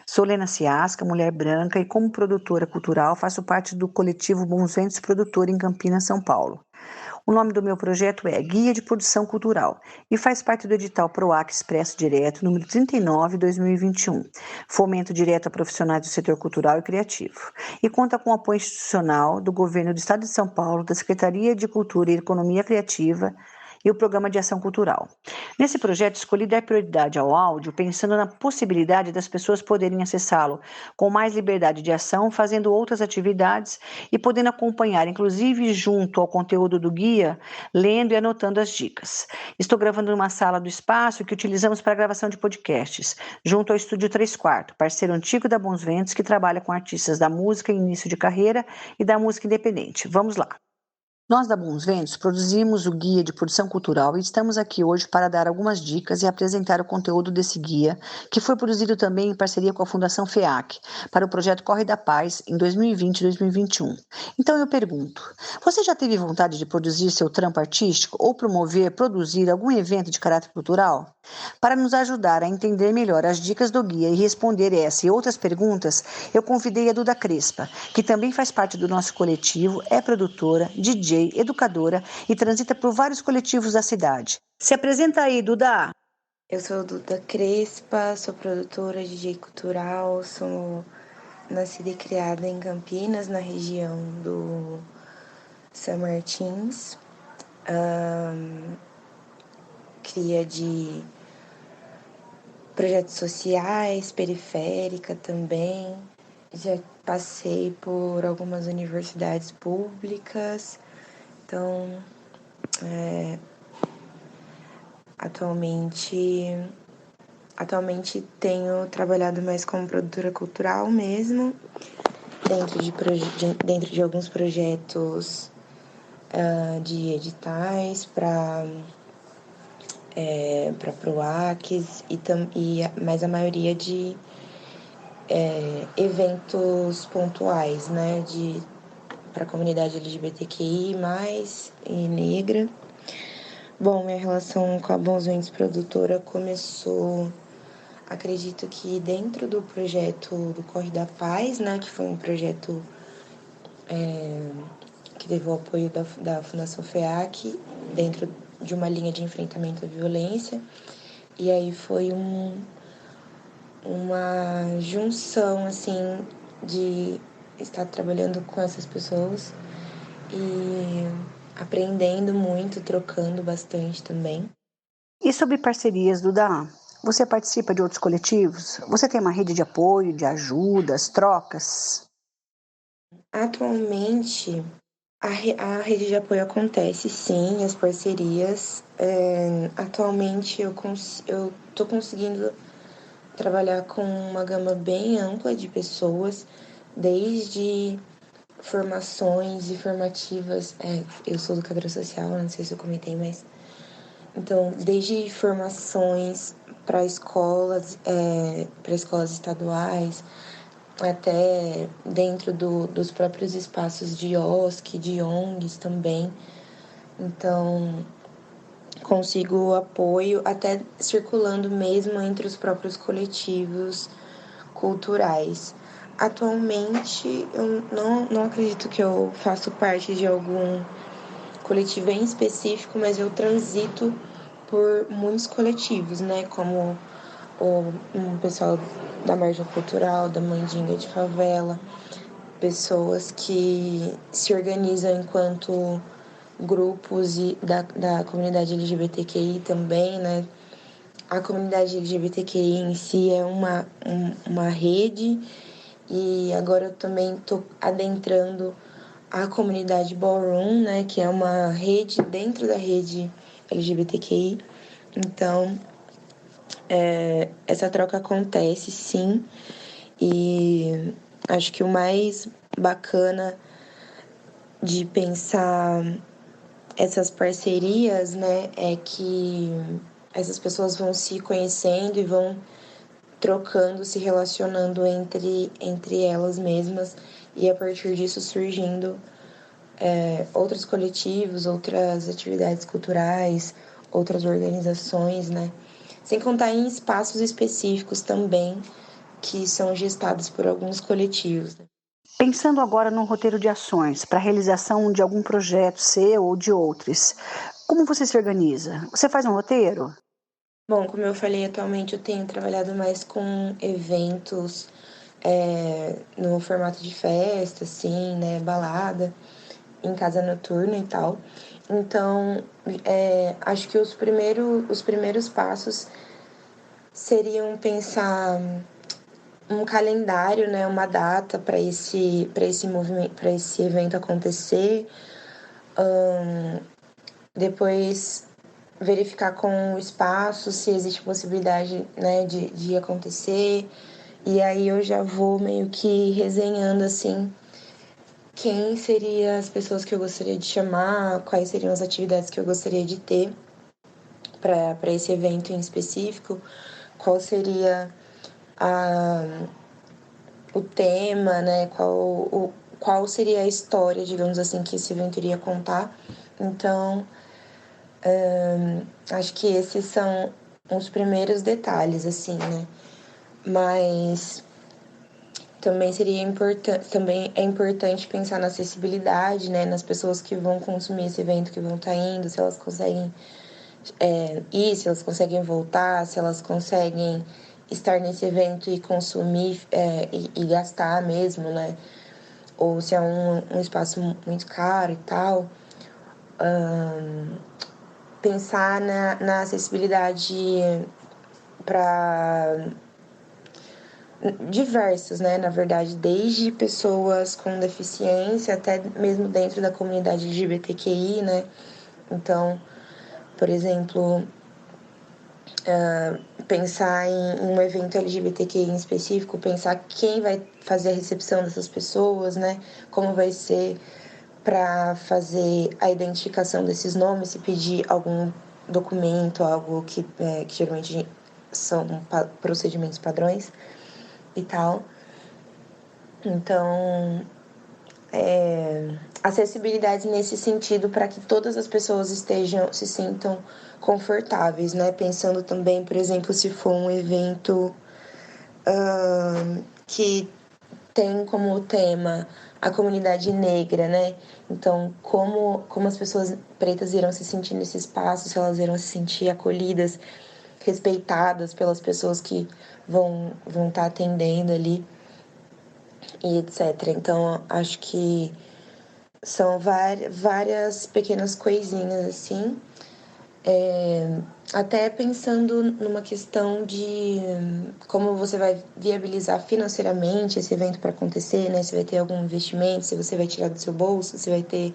Sou Lena Ciasca, mulher branca e como produtora cultural faço parte do coletivo Bons Ventos Produtor em Campinas, São Paulo. O nome do meu projeto é Guia de Produção Cultural e faz parte do edital PROAC Expresso Direto, número 39/2021, Fomento Direto a Profissionais do Setor Cultural e Criativo, e conta com o apoio institucional do Governo do Estado de São Paulo, da Secretaria de Cultura e Economia Criativa e o Programa de Ação Cultural. Nesse projeto, escolhi dar prioridade ao áudio, pensando na possibilidade das pessoas poderem acessá-lo com mais liberdade de ação, fazendo outras atividades e podendo acompanhar, inclusive junto ao conteúdo do guia, lendo e anotando as dicas. Estou gravando numa sala do espaço que utilizamos para a gravação de podcasts, junto ao Estúdio 3/4, parceiro antigo da Bons Ventos, que trabalha com artistas da música em início de carreira e da música independente. Vamos lá! Nós da Bons Ventos produzimos o Guia de Produção Cultural e estamos aqui hoje para dar algumas dicas e apresentar o conteúdo desse guia, que foi produzido também em parceria com a Fundação FEAC, para o projeto Corre da Paz em 2020 e 2021. Então eu pergunto, você já teve vontade de produzir seu trampo artístico ou produzir algum evento de caráter cultural? Para nos ajudar a entender melhor as dicas do guia e responder essa e outras perguntas, eu convidei a Duda Crespa, que também faz parte do nosso coletivo, é produtora, DJ, educadora e transita por vários coletivos da cidade. Se apresenta aí, Duda! Eu sou Duda Crespa, sou produtora, DJ cultural, sou nascida e criada em Campinas, na região do São Martins. Cria de projetos sociais, periférica também. Já passei por algumas universidades públicas, então atualmente tenho trabalhado mais como produtora cultural mesmo, dentro de alguns projetos de editais para PROACs, mas a maioria de eventos pontuais, né, para a comunidade LGBTQI+, e negra. Bom, minha relação com a Bons Ventos Produtora começou, acredito que dentro do projeto do Corre da Paz, né, que foi um projeto que teve o apoio da Fundação FEAC, dentro de uma linha de enfrentamento à violência. E aí foi uma junção, assim, de estar trabalhando com essas pessoas e aprendendo muito, trocando bastante também. E sobre parcerias, Duda? Você participa de outros coletivos? Você tem uma rede de apoio, de ajudas, trocas? Atualmente, a rede de apoio acontece, sim, as parcerias. Atualmente, eu tô conseguindo trabalhar com uma gama bem ampla de pessoas, desde formações e formativas. Eu sou educadora social, não sei se eu comentei, mas então, desde formações para escolas estaduais, até dentro dos próprios espaços de OSC, de ONGs também. Então, consigo apoio até circulando mesmo entre os próprios coletivos culturais. Atualmente, eu não acredito que eu faço parte de algum coletivo em específico, mas eu transito por muitos coletivos, né? Como um pessoal da margem cultural, da mandinga de favela, pessoas que se organizam enquanto grupos da comunidade LGBTQI também, né? A comunidade LGBTQI em si é uma rede, e agora eu também estou adentrando a comunidade Ballroom, né, que é uma rede dentro da rede LGBTQI. Então, essa troca acontece, sim, e acho que o mais bacana de pensar essas parcerias, né, é que essas pessoas vão se conhecendo e vão trocando, se relacionando entre elas mesmas, e a partir disso surgindo outros coletivos, outras atividades culturais, outras organizações, né? sem contar em espaços específicos também, que são gestados por alguns coletivos. Pensando agora num roteiro de ações para a realização de algum projeto seu ou de outros, como você se organiza? Você faz um roteiro? Bom, como eu falei, atualmente eu tenho trabalhado mais com eventos no formato de festa, assim, né, balada, em casa noturna e tal. Então, acho que os primeiros passos seriam pensar um calendário, né, uma data para esse movimento, para esse evento acontecer. Depois verificar com o espaço se existe possibilidade, né, de acontecer. E aí eu já vou meio que resenhando assim quem seriam as pessoas que eu gostaria de chamar, quais seriam as atividades que eu gostaria de ter para esse evento em específico, qual seria a, o tema, né? Qual seria a história, digamos assim, que esse evento iria contar. Então, acho que esses são os primeiros detalhes, assim, né? Mas também é importante pensar na acessibilidade, né? Nas pessoas que vão consumir esse evento, que vão estar indo, se elas conseguem ir, se elas conseguem voltar, se elas conseguem estar nesse evento e consumir e gastar mesmo, né? Ou se é um espaço muito caro e tal. Pensar na acessibilidade para diversos, né? Na verdade, desde pessoas com deficiência até mesmo dentro da comunidade LGBTQI, né? Então, por exemplo, pensar em um evento LGBTQI em específico, pensar quem vai fazer a recepção dessas pessoas, né? Como vai ser para fazer a identificação desses nomes, se pedir algum documento, algo que geralmente são procedimentos padrões e tal. Então, acessibilidade nesse sentido para que todas as pessoas se sintam confortáveis, né? Pensando também, por exemplo, se for um evento que tem como tema a comunidade negra, né? Então, como as pessoas pretas irão se sentir nesse espaço, se elas irão se sentir acolhidas, respeitadas pelas pessoas que vão estar atendendo ali e etc. Então, acho que são várias pequenas coisinhas assim. Até pensando numa questão de como você vai viabilizar financeiramente esse evento para acontecer, né? Se vai ter algum investimento, se você vai tirar do seu bolso, se vai ter.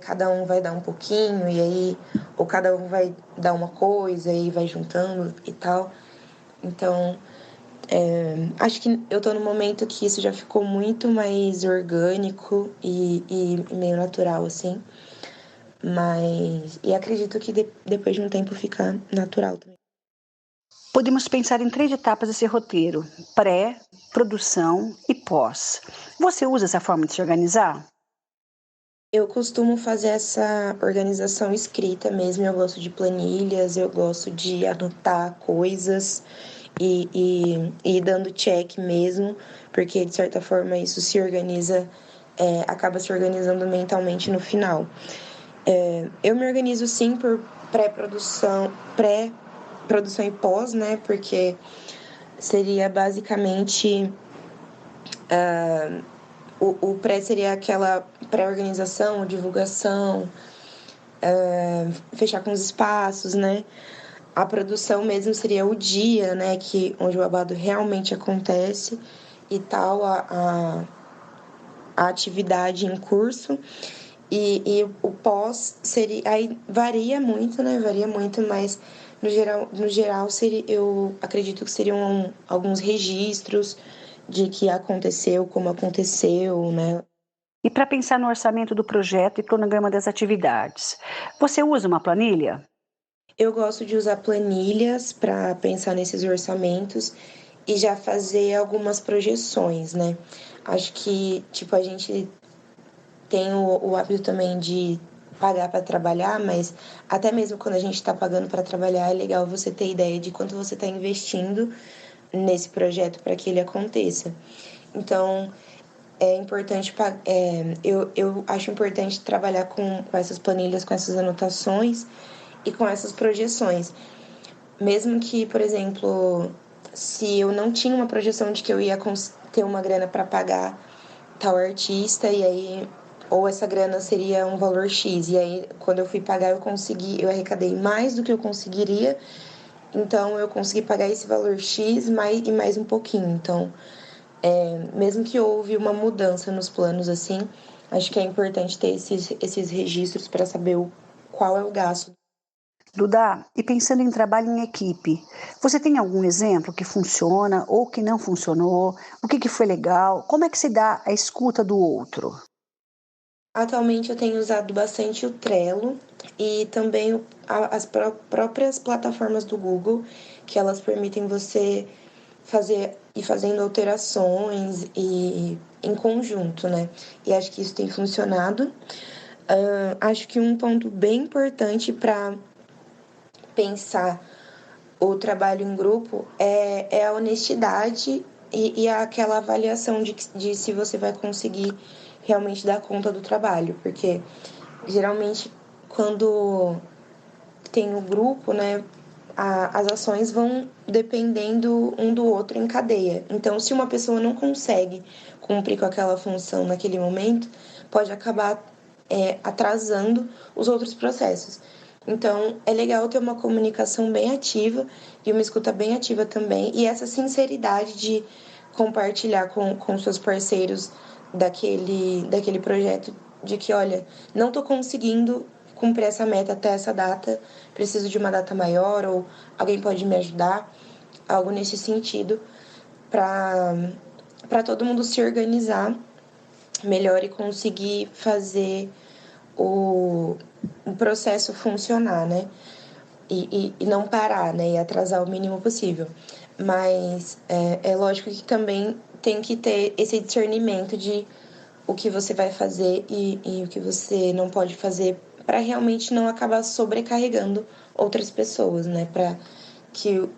Cada um vai dar um pouquinho, e aí. Ou cada um vai dar uma coisa e vai juntando e tal. Então, acho que eu tô num momento que isso já ficou muito mais orgânico e meio natural, assim. Mas. E acredito que depois de um tempo fica natural também. Podemos pensar em 3 etapas desse roteiro: pré, produção e pós. Você usa essa forma de se organizar? Eu costumo fazer essa organização escrita mesmo. Eu gosto de planilhas, eu gosto de anotar coisas e ir dando check mesmo, porque de certa forma isso se organiza, acaba se organizando mentalmente no final. Eu me organizo sim por pré-produção e pós, né? Porque seria basicamente o pré seria aquela pré-organização, divulgação, fechar com os espaços, né? A produção mesmo seria o dia, né? Onde o babado realmente acontece e tal, a atividade em curso. E o pós seria. Aí varia muito, né? Varia muito, mas no geral seria, eu acredito que seriam alguns registros de que aconteceu, como aconteceu, né? E para pensar no orçamento do projeto e cronograma das atividades, você usa uma planilha? Eu gosto de usar planilhas para pensar nesses orçamentos e já fazer algumas projeções, né? Acho que, tipo, a gente tem o hábito também pagar para trabalhar, mas até mesmo quando a gente está pagando para trabalhar, é legal você ter ideia de quanto você está investindo nesse projeto para que ele aconteça. Então, é importante, eu acho importante trabalhar com essas planilhas, com essas anotações e com essas projeções. Mesmo que, por exemplo, se eu não tinha uma projeção de que eu ia ter uma grana para pagar tal artista, e aí, ou essa grana seria um valor X, e aí quando eu fui pagar eu arrecadei mais do que eu conseguiria, então eu consegui pagar esse valor X e mais um pouquinho. Então, mesmo que houve uma mudança nos planos assim, acho que é importante ter esses registros para saber qual é o gasto. Duda, e pensando em trabalho em equipe, você tem algum exemplo que funciona ou que não funcionou? O que foi legal? Como é que se dá a escuta do outro? Atualmente eu tenho usado bastante o Trello e também as próprias plataformas do Google, que elas permitem você ir fazendo alterações e em conjunto, né? E acho que isso tem funcionado. Acho que um ponto bem importante para pensar o trabalho em grupo é a honestidade e aquela avaliação de se você vai conseguir realmente dar conta do trabalho, porque geralmente quando tem o grupo, né, as ações vão dependendo um do outro em cadeia. Então, se uma pessoa não consegue cumprir com aquela função naquele momento, pode acabar atrasando os outros processos. Então, é legal ter uma comunicação bem ativa e uma escuta bem ativa também, e essa sinceridade de compartilhar com seus parceiros daquele projeto, de que, olha, não estou conseguindo cumprir essa meta até essa data, preciso de uma data maior, ou alguém pode me ajudar, algo nesse sentido, para todo mundo se organizar melhor e conseguir fazer o processo funcionar, né? E não parar, né? E atrasar o mínimo possível. Mas é lógico que também tem que ter esse discernimento de o que você vai fazer e o que você não pode fazer para realmente não acabar sobrecarregando outras pessoas, né? Para que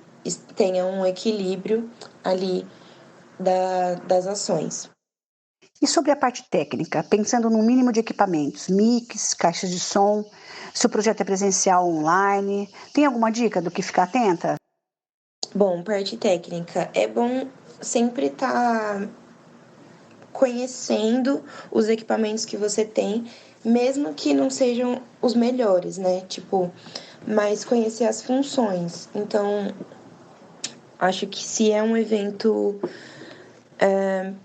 tenha um equilíbrio ali das ações. E sobre a parte técnica, pensando no mínimo de equipamentos, mix, caixas de som, se o projeto é presencial ou online, tem alguma dica do que ficar atenta? Bom, parte técnica. É bom sempre estar conhecendo os equipamentos que você tem, mesmo que não sejam os melhores, né? Tipo, mas conhecer as funções. Então, acho que se é um evento,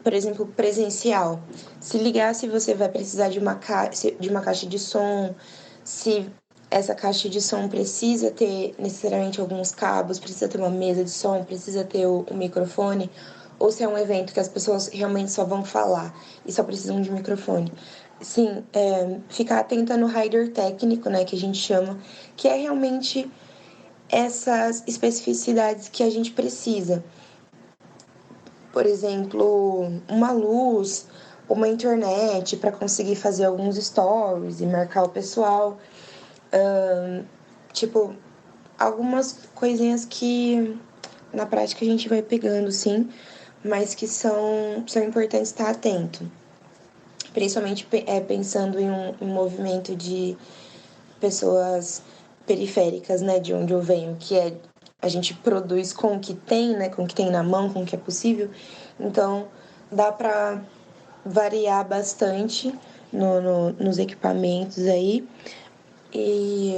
por exemplo, presencial, se ligar se você vai precisar de uma caixa de som, se essa caixa de som precisa ter necessariamente alguns cabos, precisa ter uma mesa de som, precisa ter o microfone, ou se é um evento que as pessoas realmente só vão falar e só precisam de microfone. Sim, ficar atenta no rider técnico, né, que a gente chama, que é realmente essas especificidades que a gente precisa. Por exemplo, uma luz, uma internet para conseguir fazer alguns stories e marcar o pessoal. Tipo, algumas coisinhas que na prática a gente vai pegando, sim, mas que são importantes estar atento. Principalmente pensando em um movimento de pessoas periféricas, né, de onde eu venho, que é a gente produz com o que tem, né, com o que tem na mão, com o que é possível. Então, dá para variar bastante nos equipamentos aí. E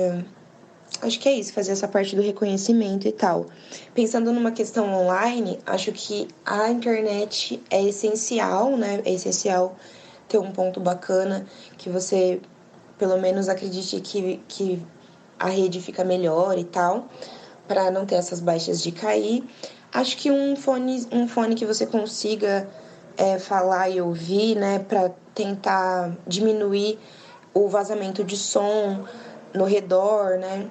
acho que é isso, fazer essa parte do reconhecimento e tal. Pensando numa questão online, acho que a internet é essencial, né? É essencial ter um ponto bacana que você, pelo menos, acredite que a rede fica melhor e tal, para não ter essas baixas de cair. Acho que um fone que você consiga falar e ouvir, né, para tentar diminuir o vazamento de som no redor, né?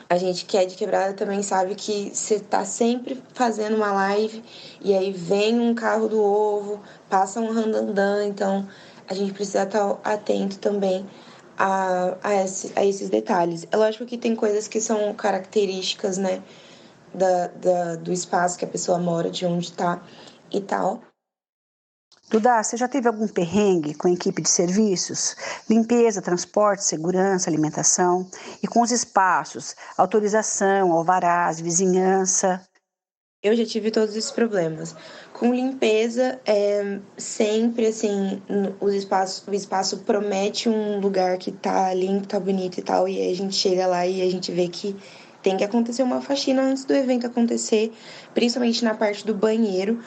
A gente que é de quebrada também sabe que você tá sempre fazendo uma live e aí vem um carro do ovo, passa um randandan, então a gente precisa estar atento também a esses detalhes. É lógico que tem coisas que são características, né, do espaço que a pessoa mora, de onde está e tal. Duda, você já teve algum perrengue com a equipe de serviços? Limpeza, transporte, segurança, alimentação e com os espaços, autorização, alvarás, vizinhança? Eu já tive todos esses problemas. Com limpeza, sempre assim, o espaço promete um lugar que tá limpo, tá bonito e tal, e aí a gente chega lá e a gente vê que tem que acontecer uma faxina antes do evento acontecer, principalmente na parte do banheiro,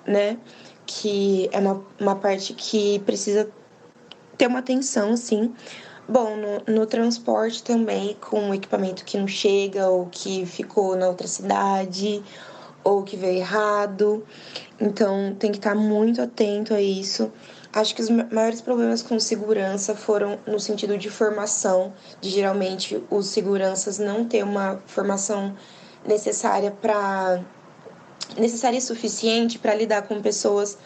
né? Que é uma parte que precisa ter uma atenção, assim. Bom, no transporte também, com equipamento que não chega ou que ficou na outra cidade ou que veio errado. Então, tem que estar muito atento a isso. Acho que os maiores problemas com segurança foram no sentido de formação, de geralmente os seguranças não ter uma formação necessária necessária e suficiente para lidar com pessoas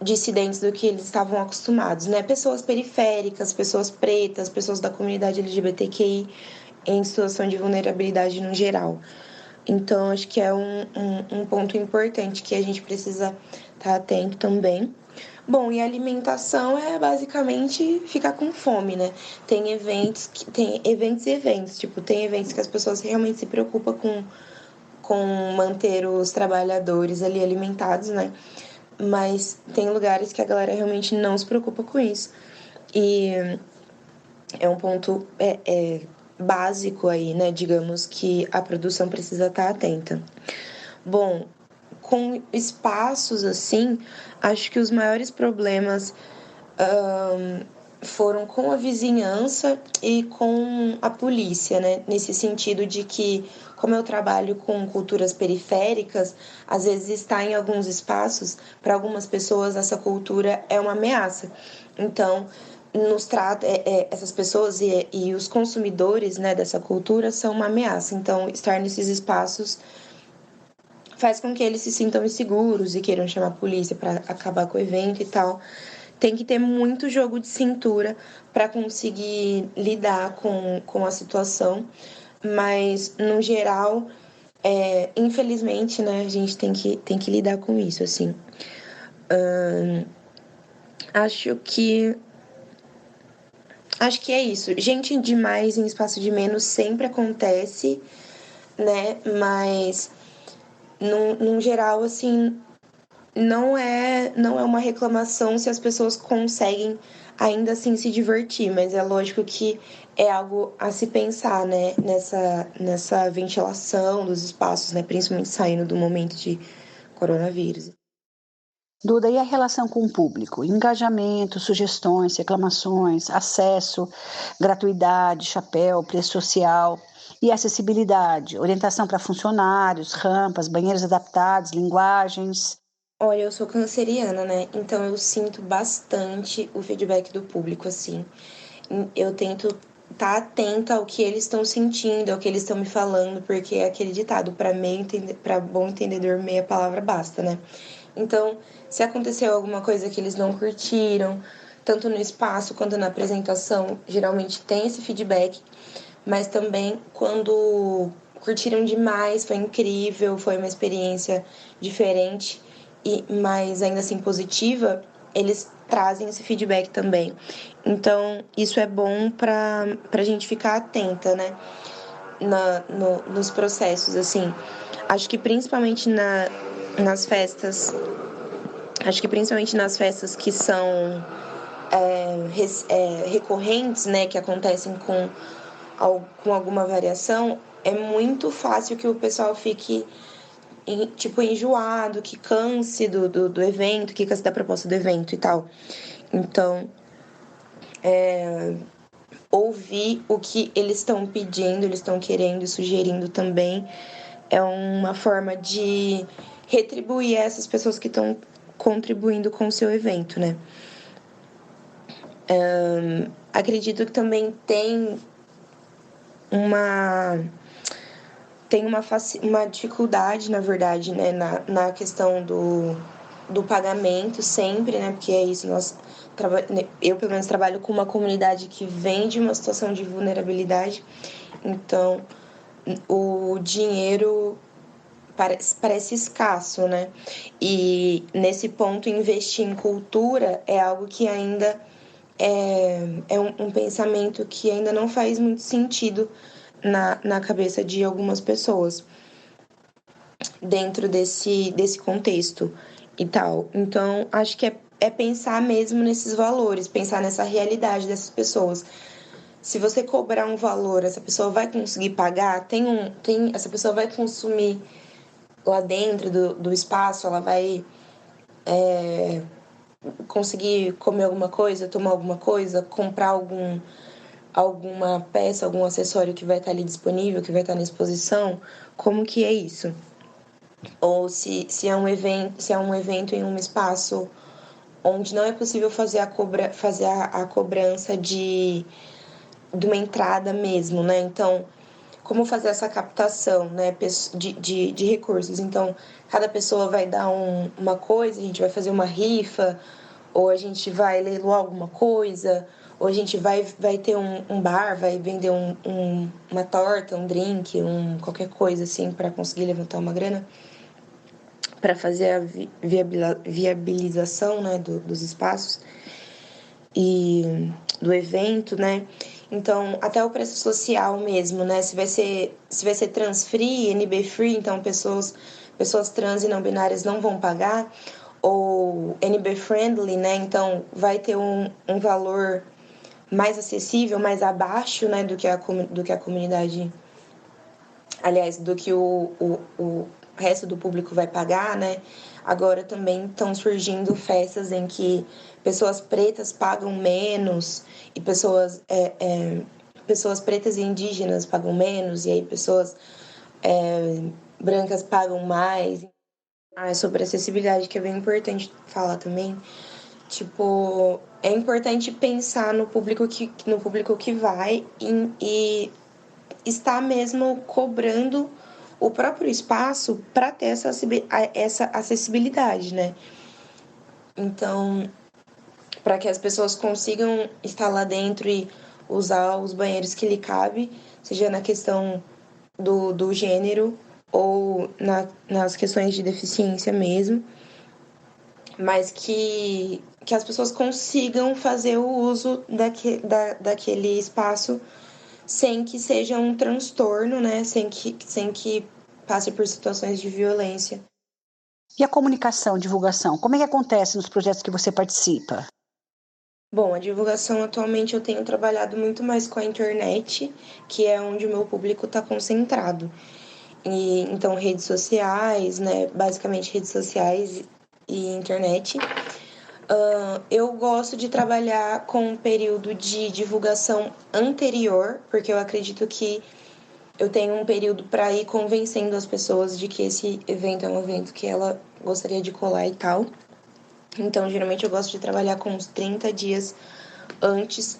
dissidentes do que eles estavam acostumados, né? Pessoas periféricas, pessoas pretas, pessoas da comunidade LGBTQI em situação de vulnerabilidade no geral. Então, acho que é um ponto importante que a gente precisa estar atento também. Bom, e a alimentação é basicamente ficar com fome, né? Tem eventos e eventos. Tipo, tem eventos que as pessoas realmente se preocupam com manter os trabalhadores ali alimentados, né? Mas tem lugares que a galera realmente não se preocupa com isso. E é um ponto básico aí, né? Digamos que a produção precisa estar atenta. Bom, com espaços assim, acho que os maiores problemas foram com a vizinhança e com a polícia, né? Nesse sentido de que, como eu trabalho com culturas periféricas, às vezes estar em alguns espaços, para algumas pessoas, essa cultura é uma ameaça. Então, essas pessoas e os consumidores, né, dessa cultura são uma ameaça. Então, estar nesses espaços faz com que eles se sintam inseguros e queiram chamar a polícia para acabar com o evento e tal. Tem que ter muito jogo de cintura para conseguir lidar com a situação, mas no geral, infelizmente, né, a gente tem que lidar com isso, assim. Acho que Acho que é isso. Gente demais em espaço de menos sempre acontece, né? Mas, num geral, assim, não é uma reclamação se as pessoas conseguem ainda assim se divertir, mas é lógico que é algo a se pensar, né? Nessa ventilação dos espaços, né? Principalmente saindo do momento de coronavírus. Duda, e a relação com o público? Engajamento, sugestões, reclamações, acesso, gratuidade, chapéu, preço social e acessibilidade, orientação para funcionários, rampas, banheiros adaptados, linguagens. Olha, eu sou canceriana, né? Então eu sinto bastante o feedback do público, assim. Eu tento estar atenta ao que eles estão sentindo, ao que eles estão me falando, porque é aquele ditado, para bom entendedor, meia palavra basta, né? Então, se aconteceu alguma coisa que eles não curtiram, tanto no espaço quanto na apresentação, geralmente tem esse feedback, mas também quando curtiram demais, foi incrível, foi uma experiência diferente mas ainda assim positiva, eles trazem esse feedback também. Então, isso é bom para a gente ficar atenta, né? Nos processos, assim. Acho que principalmente nas festas. Acho que principalmente nas festas que são recorrentes, né? Que acontecem com alguma variação, é muito fácil que o pessoal fique tipo, enjoado, que canse do evento, que canse da proposta do evento e tal. Então, ouvir o que eles estão pedindo, eles estão querendo e sugerindo também é uma forma de retribuir essas pessoas que estão contribuindo com o seu evento, né? Acredito que também uma uma dificuldade, na verdade, né, na questão do pagamento sempre, né? Porque é isso, eu pelo menos trabalho com uma comunidade que vem de uma situação de vulnerabilidade, então o dinheiro parece escasso, né? E nesse ponto, investir em cultura é algo que ainda é um pensamento que ainda não faz muito sentido na cabeça de algumas pessoas dentro desse contexto e tal. Então, acho que é pensar mesmo nesses valores, pensar nessa realidade dessas pessoas. Se você cobrar um valor, essa pessoa vai conseguir pagar? Essa pessoa vai consumir lá dentro do espaço, ela vai conseguir comer alguma coisa, tomar alguma coisa, comprar alguma peça, algum acessório que vai estar ali disponível, que vai estar na exposição? Como que é isso? Ou se é um evento em um espaço onde não é possível fazer a cobrança de uma entrada mesmo, né? Então, como fazer essa captação, né, de recursos? Então, cada pessoa vai dar uma coisa, a gente vai fazer uma rifa, ou a gente vai leiloar alguma coisa, ou a gente vai ter um bar, vai vender uma torta, um drink, qualquer coisa assim para conseguir levantar uma grana para fazer a viabilização, né, dos espaços e do evento, né? Então, até o preço social mesmo, né? Se vai ser trans free, NB free, então pessoas trans e não binárias não vão pagar, ou NB friendly, né? Então vai ter um valor mais acessível, mais abaixo, né, do que a comunidade, aliás, do que o resto do público vai pagar, né? Agora também estão surgindo festas em que pessoas pretas pagam menos e pessoas pretas e indígenas pagam menos, e aí pessoas brancas pagam mais. Sobre acessibilidade, que é bem importante falar também. Tipo, é importante pensar no público que vai e estar mesmo cobrando o próprio espaço para ter essa acessibilidade, né? Então, para que as pessoas consigam estar lá dentro e usar os banheiros que lhe cabe, seja na questão do gênero ou nas questões de deficiência mesmo, mas que as pessoas consigam fazer o uso daquele espaço sem que seja um transtorno, né? Sem que passe por situações de violência. E a comunicação, divulgação, como é que acontece nos projetos que você participa? Bom, a divulgação atualmente eu tenho trabalhado muito mais com a internet, que é onde o meu público está concentrado. E, então, redes sociais, né? Basicamente redes sociais e internet. Eu gosto de trabalhar com um período de divulgação anterior, porque eu acredito que eu tenho um período para ir convencendo as pessoas de que esse evento é um evento que ela gostaria de colar e tal. Então, geralmente eu gosto de trabalhar com uns 30 dias antes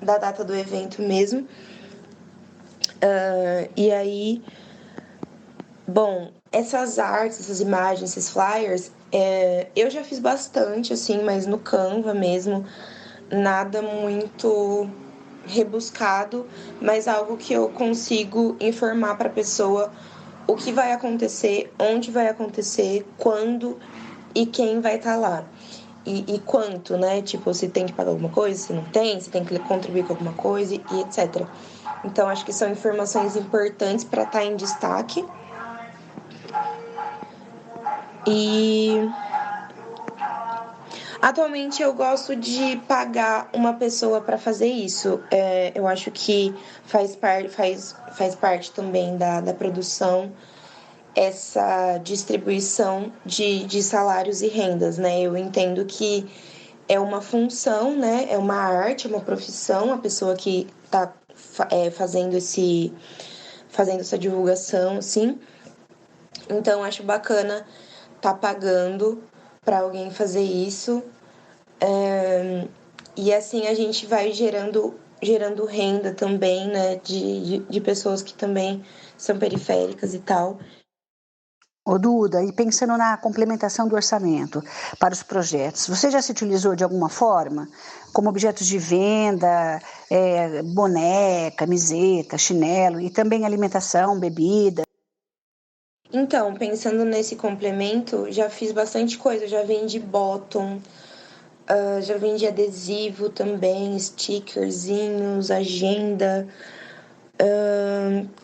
da data do evento mesmo. E aí, bom, essas artes, essas imagens, esses flyers, eu já fiz bastante, assim, mas no Canva mesmo, nada muito rebuscado, mas algo que eu consigo informar para a pessoa o que vai acontecer, onde vai acontecer, quando e quem vai estar lá. E quanto, né? Tipo, se tem que pagar alguma coisa, se não tem, se tem que contribuir com alguma coisa e etc. Então, acho que são informações importantes para estar em destaque. E atualmente eu gosto de pagar uma pessoa para fazer isso. Eu acho que faz parte também da produção essa distribuição de salários e rendas, né? Eu entendo que é uma função, né? É uma arte, é uma profissão, a pessoa que está fazendo essa divulgação, assim. Então, acho bacana tá pagando para alguém fazer isso. E assim a gente vai gerando renda também, né? De pessoas que também são periféricas e tal. Ô Duda, e pensando na complementação do orçamento para os projetos, você já se utilizou de alguma forma? Como objetos de venda, boné, camiseta, chinelo e também alimentação, bebida? Então, pensando nesse complemento, já fiz bastante coisa. Já vendi bottom, já vendi adesivo também, stickerzinhos, agenda,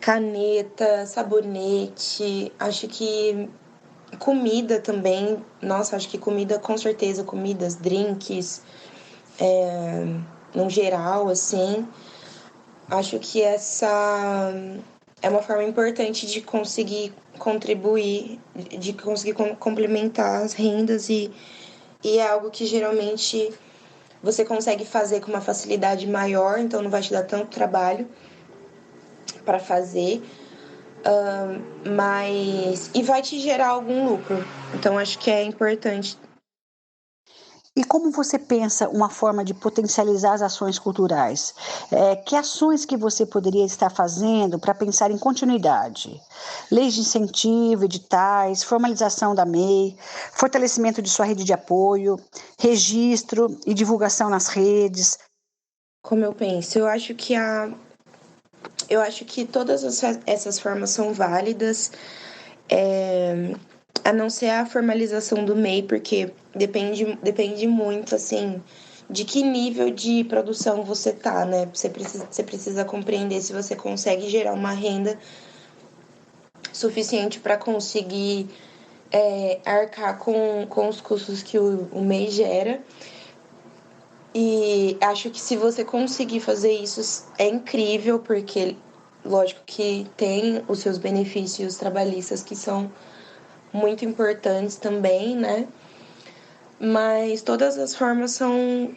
caneta, sabonete. Acho que comida também. Nossa, acho que comida com certeza, comidas, drinks, no geral, assim. Acho que essa é uma forma importante de conseguir contribuir, de conseguir complementar as rendas e é algo que geralmente você consegue fazer com uma facilidade maior, então não vai te dar tanto trabalho para fazer, mas e vai te gerar algum lucro. Então acho que é importante. E como você pensa uma forma de potencializar as ações culturais? Que ações que você poderia estar fazendo para pensar em continuidade? Leis de incentivo, editais, formalização da MEI, fortalecimento de sua rede de apoio, registro e divulgação nas redes. Como eu penso, eu acho que todas essas formas são válidas. A não ser a formalização do MEI, porque depende muito, assim, de que nível de produção você tá, né? Você precisa compreender se você consegue gerar uma renda suficiente para conseguir arcar com os custos que o MEI gera. E acho que se você conseguir fazer isso, é incrível, porque lógico que tem os seus benefícios trabalhistas que são muito importantes também, né? Mas todas as formas são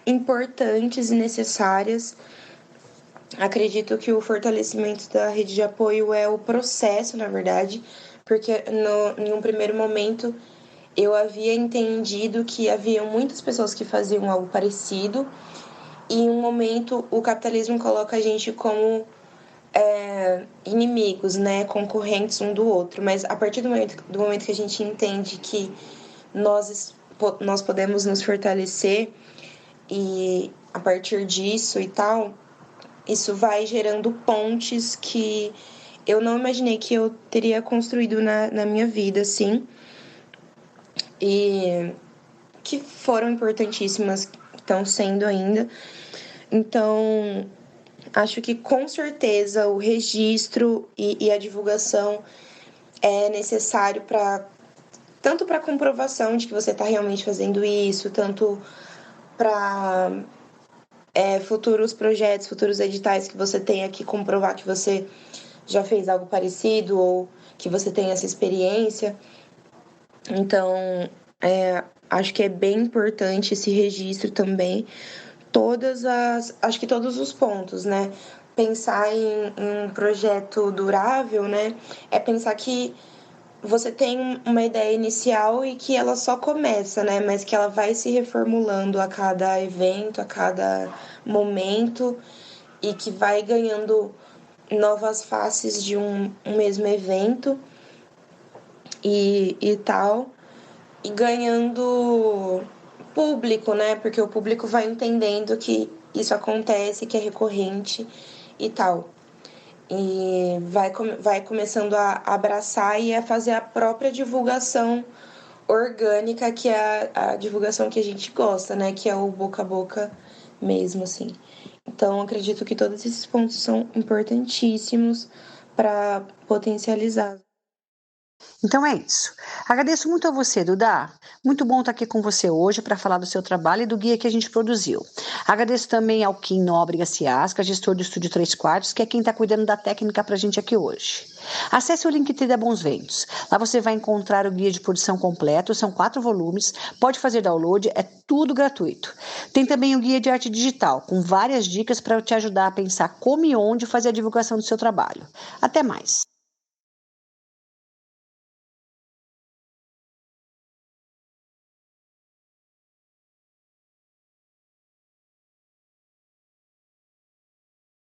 importantes e necessárias. Acredito que o fortalecimento da rede de apoio é o processo, na verdade, porque em um primeiro momento eu havia entendido que haviam muitas pessoas que faziam algo parecido e em um momento o capitalismo coloca a gente como inimigos, né, concorrentes um do outro. Mas a partir do momento que a gente entende que nós podemos nos fortalecer e a partir disso e tal, isso vai gerando pontes que eu não imaginei que eu teria construído na minha vida, assim, e que foram importantíssimas, estão sendo ainda. Então, acho que com certeza o registro e a divulgação é necessário para tanto para comprovação de que você está realmente fazendo isso, tanto para futuros projetos, futuros editais que você tenha que comprovar que você já fez algo parecido ou que você tem essa experiência. Então, acho que é bem importante esse registro também. Acho que todos os pontos, né? Pensar em um projeto durável, né? É pensar que você tem uma ideia inicial e que ela só começa, né? Mas que ela vai se reformulando a cada evento, a cada momento e que vai ganhando novas faces de um mesmo evento e tal, e ganhando público, né? Porque o público vai entendendo que isso acontece, que é recorrente e tal. E vai começando a abraçar e a fazer a própria divulgação orgânica, que é a divulgação que a gente gosta, né? Que é o boca a boca mesmo, assim. Então, acredito que todos esses pontos são importantíssimos para potencializar. Então é isso. Agradeço muito a você, Duda. Muito bom estar aqui com você hoje para falar do seu trabalho e do guia que a gente produziu. Agradeço também ao Kim Nóbrega Ciasca, gestor do Estúdio 3 Quartos, que é quem está cuidando da técnica para a gente aqui hoje. Acesse o link da Bons Ventos. Lá você vai encontrar o guia de produção completo, são 4 volumes, pode fazer download, é tudo gratuito. Tem também o guia de arte digital, com várias dicas para te ajudar a pensar como e onde fazer a divulgação do seu trabalho. Até mais!